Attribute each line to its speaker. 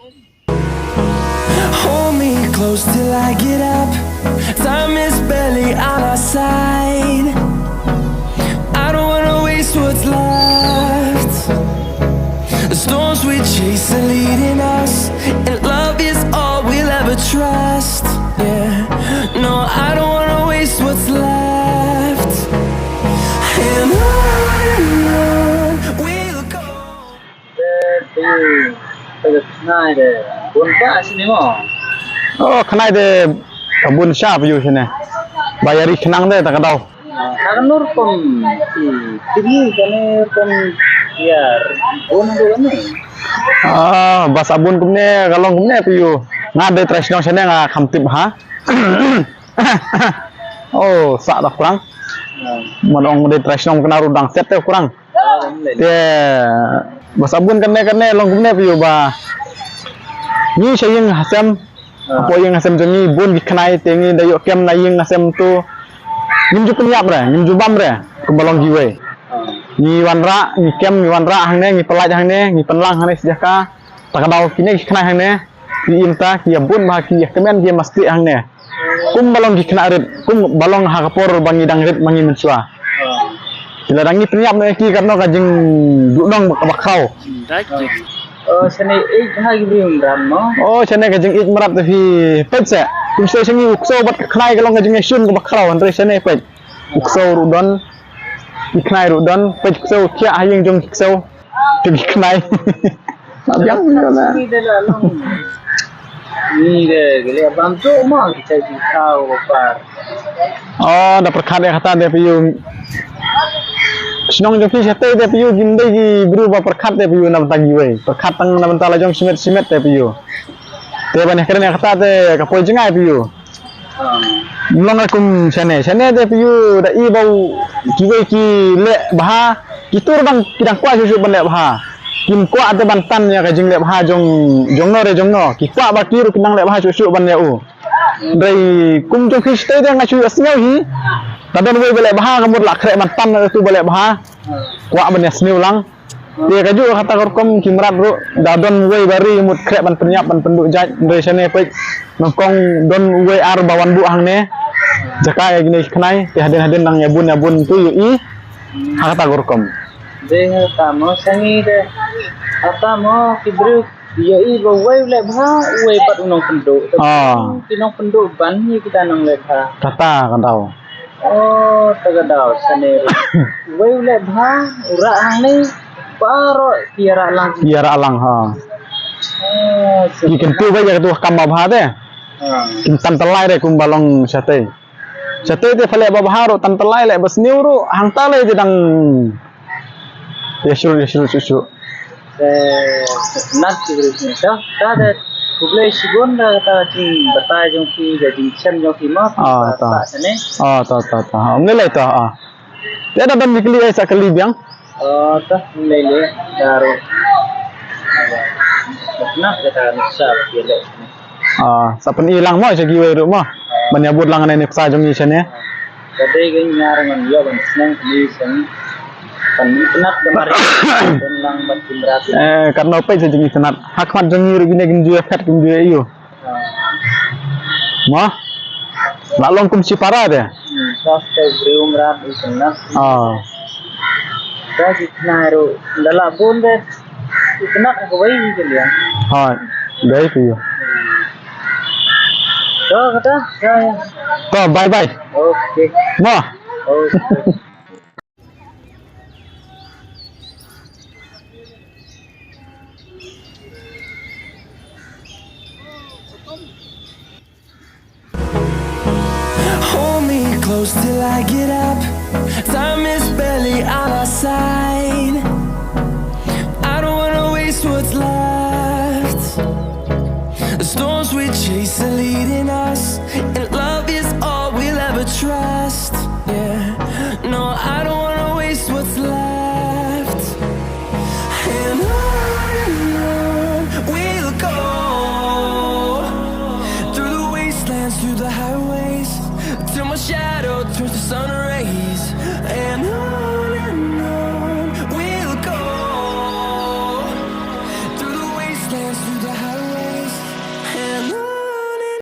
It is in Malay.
Speaker 1: Hold me close till I get up. Time is barely on our side. I don't wanna waste what's left. The storms we chase are leading us, and love is all we'll ever trust. Yeah, no, I don't wanna waste what's left. And on we'll go.
Speaker 2: Oh, khne de kabun sha view sini. Bayari khnang de tak tahu.
Speaker 3: Nur pun ini kan biar ni.
Speaker 2: Bas abun kumne galong kumne view. Ngade tresno sini ngah kamtip ha. Oh, sak dah kurang. Manong de tresno kena rudang set te kurang. Te bas abun kene long kumne view ba. Ni sayang hasam. Apa yang asam jengi bun dikenai tengi dayo kem na yang asam tu nimju penyap re nimju bam re kebalong giwe ni wanra ni kem ni wanra hangne ni pelaj hangne ni penlang hangne sejaka takadau kini dikenai hangne di imta ki bun ba ki kemen ki mesti hangne kum balong dikenai rit kum balong ha kapor bangi dang rit mangi mensua bila dangi penyap ne ki karno kajing dudong bakrau
Speaker 3: Seni hai gim ram no.
Speaker 2: Oh, seni kajing ik merat tapi petse. Kumse sengi ukso bat khnai kalong kajing sun ke bakrau andre seni pet. Ukso rudon iknai rudon pet ukso kia hayeng jong ukso tu iknai. Sabiang lah.
Speaker 3: Ni de gele abang tu mah kita tahu par.
Speaker 2: Oh, dah perkhat dia kata dia piu. Shnong jong ki sate dia piu ginde ki berubah perkhat dia piu nam tagi we. Perkhat tang nam tala jong simet dia piu. Dia banyak kerana kata dia kapoi jengai piu. Mulong akum sene dia piu da i bau kiwe ki le baha kitur bang kidang kwa susu ban le baha. Kim kwa ate bantan ya kajing le baha jong no ki kwa ba kiru kinang le baha susu ban le u. Dari kum jong ki sate dia ngacu asnyau hi. Tadon we balik baha kamur lak krek mantan tu balik baha. Kuak benda seni ulang. Dia kaju kata korkom kimrat ru dadon we bari mut krek ban penyap ban penduk jaj dari sene pe nongkong don we ar bawan bu hang ne. Jaka ya gini kenai ti haden nang yabun tu yu i. Kata korkom.
Speaker 3: De tamo sangi de atamo kibru yo i go we le baha we pat unong penduk. Kinong penduk ban ni kita nang le baha.
Speaker 2: Kata kandau.
Speaker 3: Oh, tagadau seni. Wei le bha ura hang ni paro tiara alang ha. Ki kentu ba ya tu kam bha de. Kim tan telai de kum balong sate. Sate de phale ba bha ro tan telai le bas niu ro hang ta le de dang. Yesul susu. Nat ki ni ta de Kublai sigon dah kata cing betai jong ki jadi cem jong ki mah tak sene.
Speaker 2: Tak. Mulai tak. Dia dah mikli esa kali biang.
Speaker 3: Tak mulai daru. Nak kata nisab dia.
Speaker 2: Sapen hilang mah segi we rumah. Menyabut lang ne neksa jong ni sene.
Speaker 3: Kadai geng ngarang yo ban senang ni sen. Penat kemarin lang batin berat.
Speaker 2: Karena apa saja ni senat. Hakmat jong ni gini gini efek gini iyo. Mah. Lalong kum si para dia.
Speaker 3: Saste brium rat senat. Jadi naru dalam bonde senat aku bayi ke dia.
Speaker 2: Baik iyo.
Speaker 3: Kata saya.
Speaker 2: Bye.
Speaker 3: Okay.
Speaker 2: Mah.
Speaker 3: Okay.
Speaker 1: Close till I get up. Time is barely on our side. I don't wanna waste what's left. The storms we chase are leading